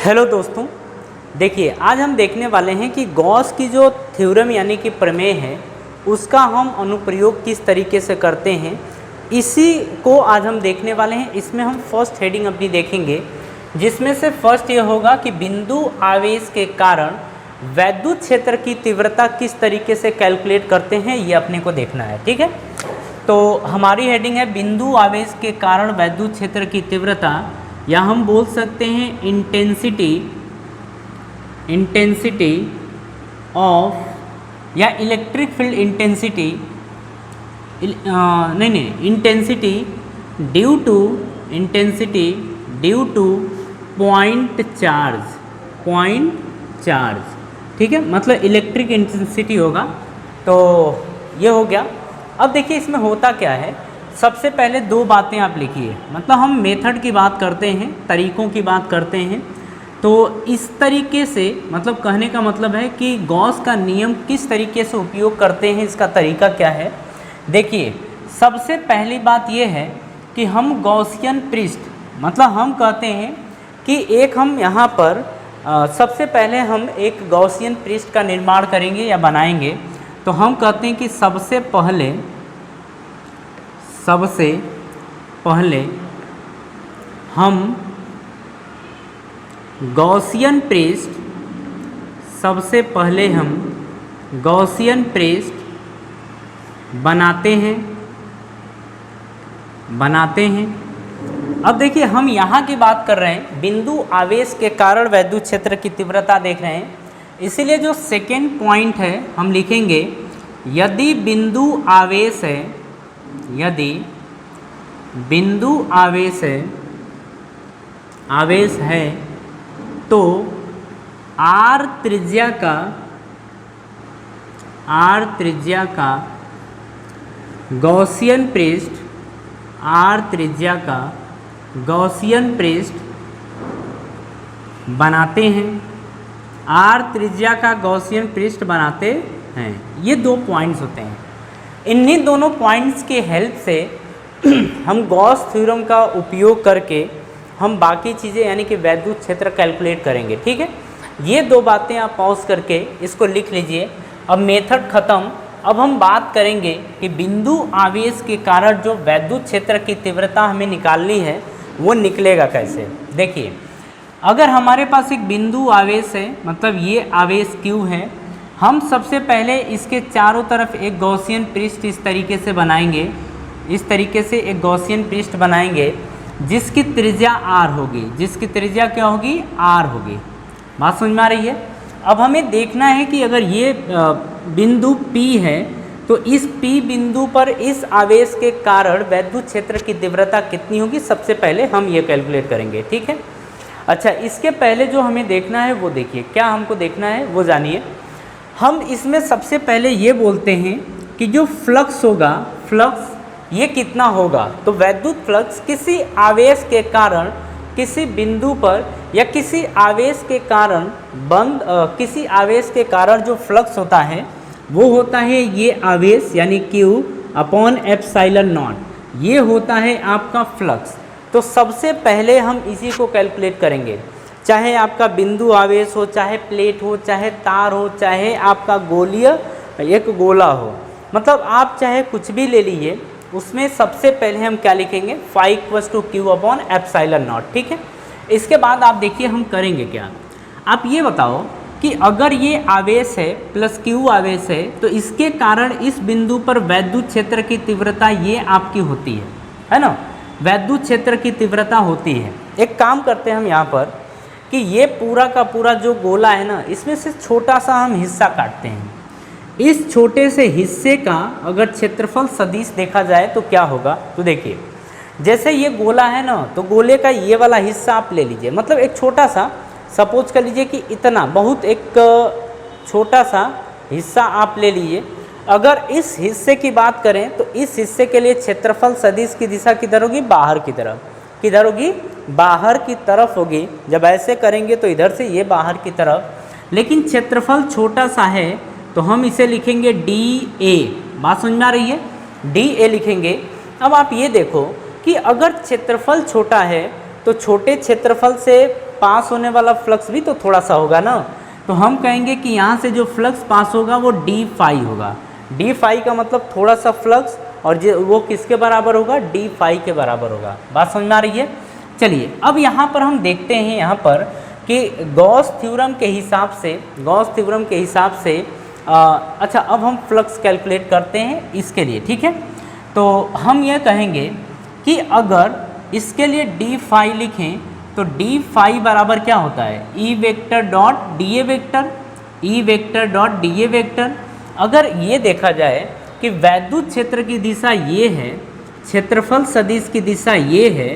Hello दोस्तों, देखिए आज हम देखने वाले हैं कि गॉस की जो थ्योरम यानी कि प्रमेय है उसका हम अनुप्रयोग किस तरीके से करते हैं, इसी को आज हम देखने वाले हैं। इसमें हम फर्स्ट हेडिंग अपनी देखेंगे, जिसमें से फर्स्ट ये होगा कि बिंदु आवेश के कारण वैद्युत क्षेत्र की तीव्रता किस तरीके से कैलकुलेट करते हैं, ये अपने को देखना है। ठीक है, तो हमारी हेडिंग है बिंदु आवेश के कारण वैद्युत क्षेत्र की तीव्रता, या हम बोल सकते हैं इंटेंसिटी ऑफ, या electric field intensity, intensity due two point charge. ठीक है, मतलब इलेक्ट्रिक इंटेंसिटी होगा। तो ये हो गया। अब देखिए इसमें होता क्या है, सबसे पहले दो बातें आप लिखिए। मतलब हम मेथड की बात करते हैं, तरीक़ों की बात करते हैं, तो इस तरीके से मतलब कहने का मतलब है कि गॉस का नियम किस तरीके से उपयोग करते हैं, इसका तरीका क्या है। देखिए सबसे पहली बात यह है कि हम गॉसियन पृष्ठ, मतलब हम कहते हैं कि एक हम यहाँ पर सबसे पहले हम एक गॉसियन पृष्ठ का निर्माण करेंगे या बनाएंगे। तो हम कहते हैं कि सबसे पहले हम गॉसियन पृष्ठ बनाते हैं। अब देखिए हम यहाँ की बात कर रहे हैं, बिंदु आवेश के कारण वैद्युत क्षेत्र की तीव्रता देख रहे हैं, इसीलिए जो सेकेंड पॉइंट है हम लिखेंगे, यदि बिंदु आवेश है तो आर त्रिज्या का गॉसियन पृष्ठ बनाते हैं। ये दो पॉइंट्स होते हैं। इन्हीं दोनों पॉइंट्स के हेल्प से हम गॉस थ्योरम का उपयोग करके हम बाकी चीज़ें यानी कि वैद्युत क्षेत्र कैलकुलेट करेंगे। ठीक है, ये दो बातें आप पॉज करके इसको लिख लीजिए। अब मेथड ख़त्म। अब हम बात करेंगे कि बिंदु आवेश के कारण जो वैद्युत क्षेत्र की तीव्रता हमें निकालनी है वो निकलेगा कैसे। देखिए अगर हमारे पास एक बिंदु आवेश है, मतलब ये आवेश Q है, हम सबसे पहले इसके चारों तरफ एक गॉसियन पृष्ठ इस तरीके से बनाएंगे, इस तरीके से एक गॉसियन पृष्ठ बनाएंगे जिसकी त्रिज्या r होगी। जिसकी त्रिज्या क्या होगी? r होगी। बात समझ में आ रही है। अब हमें देखना है कि अगर ये बिंदु P है तो इस P बिंदु पर इस आवेश के कारण वैद्युत क्षेत्र की तीव्रता कितनी होगी, सबसे पहले हम ये कैलकुलेट करेंगे। ठीक है, अच्छा इसके पहले जो हमें देखना है वो देखिए, क्या हमको देखना है वो जानिए। हम इसमें सबसे पहले ये बोलते हैं कि जो फ्लक्स होगा, फ्लक्स ये कितना होगा, तो वैद्युत फ्लक्स किसी आवेश के कारण किसी बिंदु पर या किसी आवेश के कारण किसी आवेश के कारण जो फ्लक्स होता है वो होता है ये आवेश यानी Q/ε0, ये होता है आपका फ्लक्स। तो सबसे पहले हम इसी को कैलकुलेट करेंगे, चाहे आपका बिंदु आवेश हो, चाहे प्लेट हो, चाहे तार हो, चाहे आपका गोलीय एक गोला हो, मतलब आप चाहे कुछ भी ले लीजिए, उसमें सबसे पहले हम क्या लिखेंगे, ϕ = Q/ε0। ठीक है, इसके बाद आप देखिए हम करेंगे क्या। आप ये बताओ कि अगर ये आवेश है प्लस Q आवेश है तो इसके कारण इस बिंदु पर वैद्युत क्षेत्र की तीव्रता ये आपकी होती है ना, वैद्युत क्षेत्र की तीव्रता होती है। एक काम करते हैं हम यहाँ पर कि ये पूरा का पूरा जो गोला है ना, इसमें से छोटा सा हम हिस्सा काटते हैं। इस छोटे से हिस्से का अगर क्षेत्रफल सदिश देखा जाए तो क्या होगा, तो देखिए जैसे ये गोला है ना, तो गोले का ये वाला हिस्सा आप ले लीजिए, मतलब एक छोटा सा, सपोज कर लीजिए कि इतना बहुत एक छोटा सा हिस्सा आप ले लीजिए। अगर इस हिस्से की बात करें तो इस हिस्से के लिए क्षेत्रफल सदिश की दिशा किधर होगी, बाहर की तरफ। किधर होगी, बाहर की तरफ होगी। जब ऐसे करेंगे तो इधर से ये बाहर की तरफ, लेकिन क्षेत्रफल छोटा सा है तो हम इसे लिखेंगे DA। बात समझ में आ रही है, DA लिखेंगे। अब आप ये देखो कि अगर क्षेत्रफल छोटा है तो छोटे क्षेत्रफल से पास होने वाला फ्लक्स भी तो थोड़ा सा होगा ना। तो हम कहेंगे कि यहाँ से जो फ्लक्स पास होगा वो डी फाई होगा। डी फाई का मतलब थोड़ा सा फ्लक्स, और वो किसके बराबर होगा, डी फाई के बराबर होगा। बात समझ में आ रही है। चलिए अब यहाँ पर हम देखते हैं यहाँ पर कि गॉस थ्योरम के हिसाब से अच्छा अब हम फ्लक्स कैलकुलेट करते हैं इसके लिए, ठीक है। तो हम ये कहेंगे कि अगर इसके लिए डी फाई लिखें तो डी फाई बराबर क्या होता है, E vector dot D A vector, E vector dot D A vector. अगर ये देखा जाए कि वैद्युत क्षेत्र की दिशा ये है, क्षेत्रफल सदिश की दिशा ये है,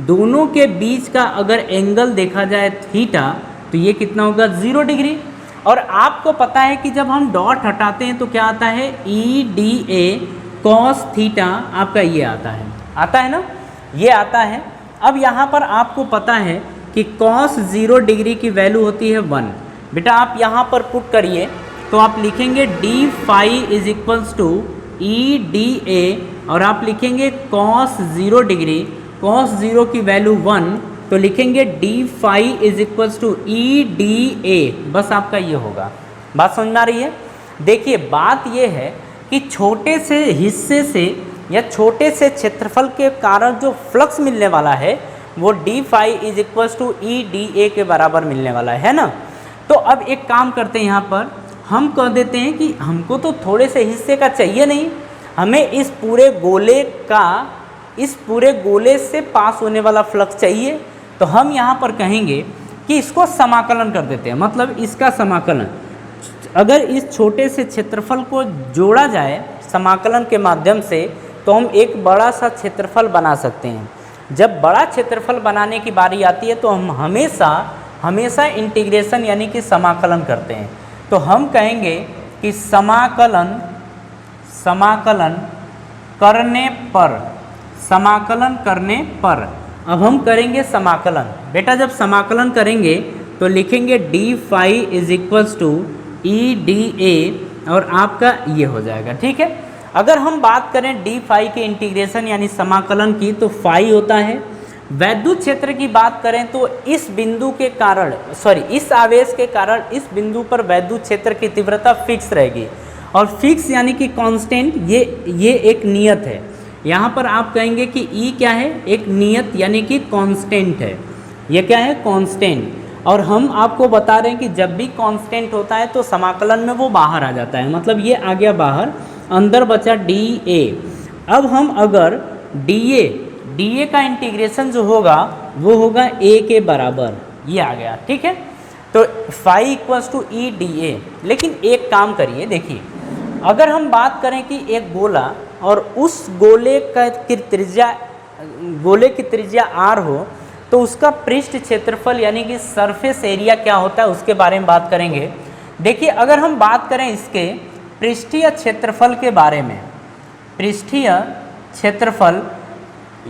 दोनों के बीच का अगर एंगल देखा जाए थीटा, तो ये कितना होगा 0 डिग्री। और आपको पता है कि जब हम डॉट हटाते हैं तो क्या आता है, ई डी ए कॉस थीटा आपका ये आता है ना, ये आता है। अब यहाँ पर आपको पता है कि कॉस 0 डिग्री की वैल्यू होती है 1। बेटा आप यहाँ पर पुट करिए तो आप लिखेंगे d phi is equals to E d A, और आप लिखेंगे कॉस 0 डिग्री, कॉस 0 की वैल्यू 1, तो लिखेंगे d phi is equals to E d A. बस आपका ये होगा। बात समझ में आ रही है। देखिए बात ये है कि छोटे से हिस्से से या छोटे से क्षेत्रफल के कारण जो फ्लक्स मिलने वाला है वो d phi is equals to E d A के बराबर मिलने वाला है ना। तो अब एक काम करते हैं, यहाँ पर हम कह देते हैं कि हमको तो थोड़े से हिस्से का चाहिए नहीं, हमें इस पूरे गोले से पास होने वाला फ्लक्स चाहिए। तो हम यहाँ पर कहेंगे कि इसको समाकलन कर देते हैं, मतलब इसका समाकलन। अगर इस छोटे से क्षेत्रफल को जोड़ा जाए समाकलन के माध्यम से तो हम एक बड़ा सा क्षेत्रफल बना सकते हैं। जब बड़ा क्षेत्रफल बनाने की बारी आती है तो हम हमेशा इंटीग्रेशन यानी कि समाकलन करते हैं। तो हम कहेंगे कि समाकलन करने पर अब हम करेंगे समाकलन। बेटा जब समाकलन करेंगे तो लिखेंगे d phi is equals to E d A, और आपका ये हो जाएगा, ठीक है। अगर हम बात करें डी फाई के इंटीग्रेशन यानी समाकलन की तो फाई होता है। वैद्युत क्षेत्र की बात करें तो इस बिंदु के कारण इस आवेश के कारण इस बिंदु पर वैद्युत क्षेत्र की तीव्रता फिक्स रहेगी, और फिक्स यानी कि कांस्टेंट, ये एक नियत है। यहाँ पर आप कहेंगे कि ई क्या है, एक नियत यानी कि कांस्टेंट है। ये क्या है, कांस्टेंट। और हम आपको बता रहे हैं कि जब भी कांस्टेंट होता है तो समाकलन में वो बाहर आ जाता है, मतलब ये आ गया बाहर, अंदर बचा डी ए। अब हम अगर डी ए का इंटीग्रेशन जो होगा वो होगा ए के बराबर, ये आ गया, ठीक है। तो phi equals to E d A. लेकिन एक काम करिए, देखिए अगर हम बात करें कि एक गोला और उस गोले की त्रिज्या आर हो तो उसका पृष्ठ क्षेत्रफल यानी कि सरफेस एरिया क्या होता है उसके बारे में बात करेंगे। देखिए अगर हम बात करें इसके पृष्ठीय क्षेत्रफल के बारे में, पृष्ठीय क्षेत्रफल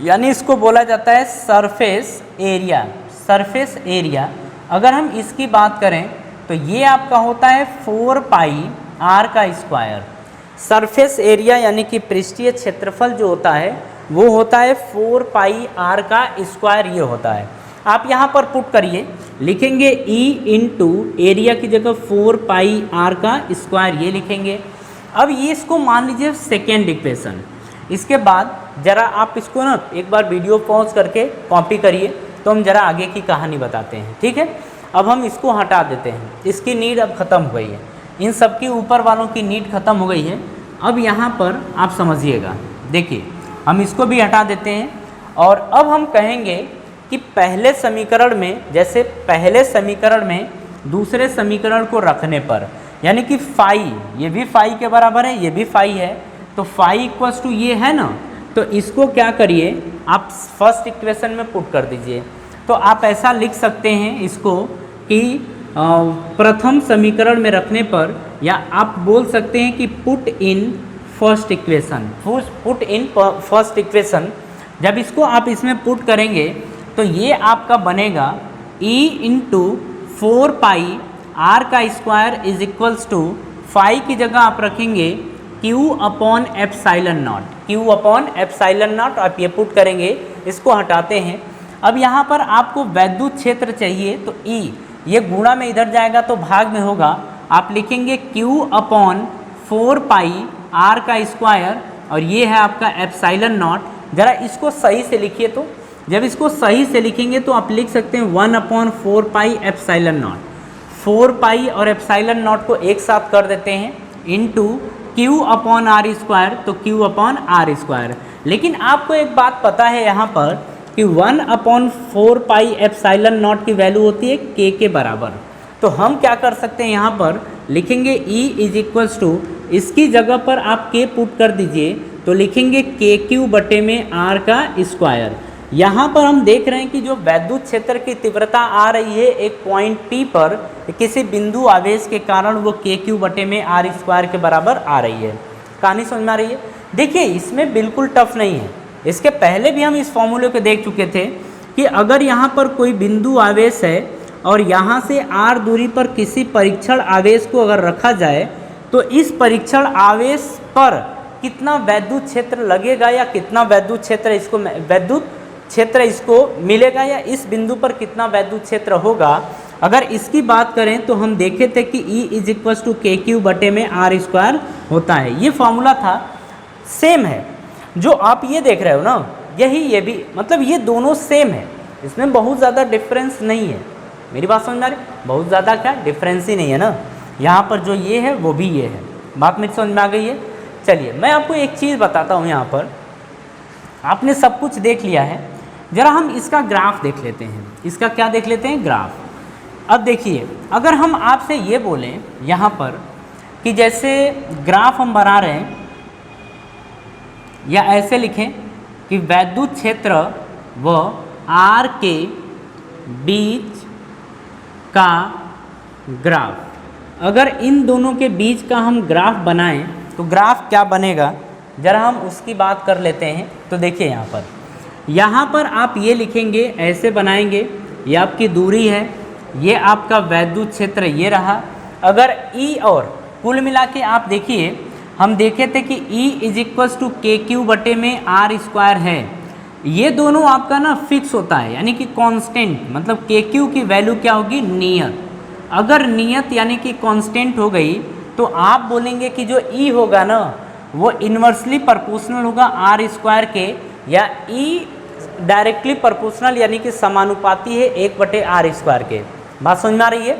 यानी इसको बोला जाता है सरफेस एरिया। अगर हम इसकी बात करें तो ये आपका होता है 4 पाई आर का स्क्वायर। सरफेस एरिया यानी कि पृष्ठीय क्षेत्रफल जो होता है वो होता है 4 पाई आर का स्क्वायर, ये होता है। आप यहाँ पर पुट करिए, लिखेंगे ई इंटू एरिया की जगह 4 पाई आर का स्क्वायर, ये लिखेंगे। अब ये इसको मान लीजिए सेकेंड इक्वेशन। इसके बाद ज़रा आप इसको ना एक बार वीडियो पॉज करके कॉपी करिए तो हम ज़रा आगे की कहानी बताते हैं, ठीक है। अब हम इसको हटा देते हैं, इसकी नीड अब ख़त्म हो गई है, इन सब की ऊपर वालों की नीड ख़त्म हो गई है। अब यहाँ पर आप समझिएगा, देखिए हम इसको भी हटा देते हैं, और अब हम कहेंगे कि पहले समीकरण में, जैसे पहले समीकरण में दूसरे समीकरण को रखने पर, यानी कि फाई, ये भी फाई के बराबर है, ये भी फाई है, तो फाई इक्वल्स टू ये है ना, तो इसको क्या करिए आप फर्स्ट इक्वेशन में पुट कर दीजिए। तो आप ऐसा लिख सकते हैं इसको कि प्रथम समीकरण में रखने पर, या आप बोल सकते हैं कि पुट इन फर्स्ट इक्वेशन। जब इसको आप इसमें पुट करेंगे तो ये आपका बनेगा E इंटू 4 पाई आर का square is equals to, phi की जगह आप रखेंगे Q अपॉन एप्साइलन नॉट, आप ये पुट करेंगे, इसको हटाते हैं। अब यहाँ पर आपको वैद्युत क्षेत्र चाहिए तो E, ये गुणा में इधर जाएगा तो भाग में होगा, आप लिखेंगे Q अपॉन 4 पाई R का स्क्वायर, और ये है आपका एप्सिलॉन नॉट। जरा इसको सही से लिखिए, तो जब इसको सही से लिखेंगे तो आप लिख सकते हैं 1 अपॉन 4 पाई एप्सिलॉन नॉट। 4 पाई और एप्सिलॉन नॉट को एक साथ कर देते हैं into Q upon R square, तो Q अपॉन R स्क्वायर। लेकिन आपको एक बात पता है यहाँ पर कि 1 अपॉन 4 पाई एप्सिलॉन नॉट की वैल्यू होती है K के बराबर। तो हम क्या कर सकते हैं, यहाँ पर लिखेंगे E इज इक्वल्स टू, इसकी जगह पर आप K पुट कर दीजिए तो लिखेंगे KQ बटे में R का स्क्वायर। यहाँ पर हम देख रहे हैं कि जो वैद्युत क्षेत्र की तीव्रता आ रही है एक पॉइंट P पर किसी बिंदु आवेश के कारण, वो KQ बटे में R स्क्वायर के बराबर आ रही है। कहानी समझ में आ रही है? देखिए इसमें बिल्कुल टफ नहीं है, इसके पहले भी हम इस फॉर्मूले को देख चुके थे कि अगर यहाँ पर कोई बिंदु आवेश है और यहाँ से R दूरी पर किसी परीक्षण आवेश को अगर रखा जाए तो इस परीक्षण आवेश पर कितना वैद्युत क्षेत्र लगेगा या कितना वैद्युत क्षेत्र इसको मिलेगा, या इस बिंदु पर कितना वैद्युत क्षेत्र होगा। अगर इसकी बात करें तो हम देखे थे कि E is equals to KQ बटे में R स्क्वायर होता है। ये फॉर्मूला था, सेम है जो आप ये देख रहे हो ना, ये भी, मतलब ये दोनों सेम है, इसमें बहुत ज़्यादा डिफरेंस नहीं है। मेरी बात समझ में आ रही? बहुत ज़्यादा क्या डिफरेंस ही नहीं है ना, यहाँ पर जो ये है वो भी ये है। बात मेरी समझ में आ गई है? चलिए मैं आपको एक चीज़ बताता हूँ, यहाँ पर आपने सब कुछ देख लिया है, ज़रा हम इसका ग्राफ देख लेते हैं। इसका क्या देख लेते हैं? ग्राफ। अब देखिए, अगर हम आपसे ये बोलें यहाँ पर कि जैसे ग्राफ हम बना रहे हैं, या ऐसे लिखें कि वैद्युत क्षेत्र व R के बीच का ग्राफ, अगर इन दोनों के बीच का हम ग्राफ बनाएं तो ग्राफ क्या बनेगा, ज़रा हम उसकी बात कर लेते हैं। तो देखिए यहाँ पर आप ये लिखेंगे, ऐसे बनाएंगे, ये आपकी दूरी है, ये आपका वैद्युत क्षेत्र ये रहा। अगर E, और कुल मिला के आप देखिए, हम देखे थे कि E is equals to KQ बटे में R स्क्वायर है। ये दोनों आपका ना फिक्स होता है, यानी कि कांस्टेंट, मतलब KQ की वैल्यू क्या होगी? नियत। अगर नियत यानी कि कांस्टेंट हो गई तो आप बोलेंगे कि जो E होगा ना वो इन्वर्सली प्रोपोर्शनल होगा R स्क्वायर के, या E डायरेक्टली प्रोपोर्शनल यानी कि समानुपाती है 1 बटे R स्क्वायर के। बात समझ में आ रही है?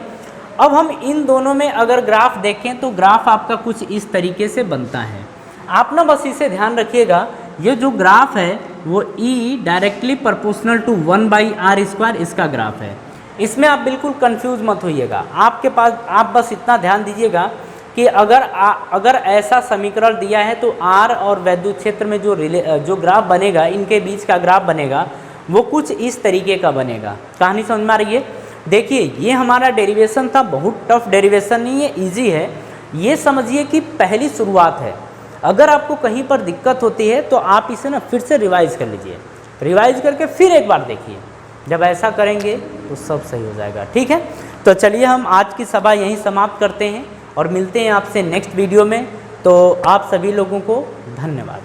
अब हम इन दोनों में अगर ग्राफ देखें तो ग्राफ आपका कुछ इस तरीके से बनता है। आप ना बस इसे ध्यान रखिएगा, ये जो ग्राफ है वो E directly proportional to 1 by R square इसका ग्राफ है। इसमें आप बिल्कुल कंफ्यूज मत होइएगा, आपके पास आप बस इतना ध्यान दीजिएगा कि अगर ऐसा समीकरण दिया है तो R और वैद्युत क्षेत्र में जो ग्राफ बनेगा, इनके बीच का ग्राफ बनेगा, वो कुछ इस तरीके का बनेगा। कहानी समझ में आ रही है? देखिए ये हमारा डेरिवेशन था, बहुत टफ डेरिवेशन नहीं है, इजी है। ये समझिए कि पहली शुरुआत है। अगर आपको कहीं पर दिक्कत होती है तो आप इसे ना फिर से रिवाइज कर लीजिए, रिवाइज करके फिर एक बार देखिए। जब ऐसा करेंगे तो सब सही हो जाएगा। ठीक है, तो चलिए हम आज की सभा यहीं समाप्त करते हैं और मिलते हैं आपसे नेक्स्ट वीडियो में। तो आप सभी लोगों को धन्यवाद।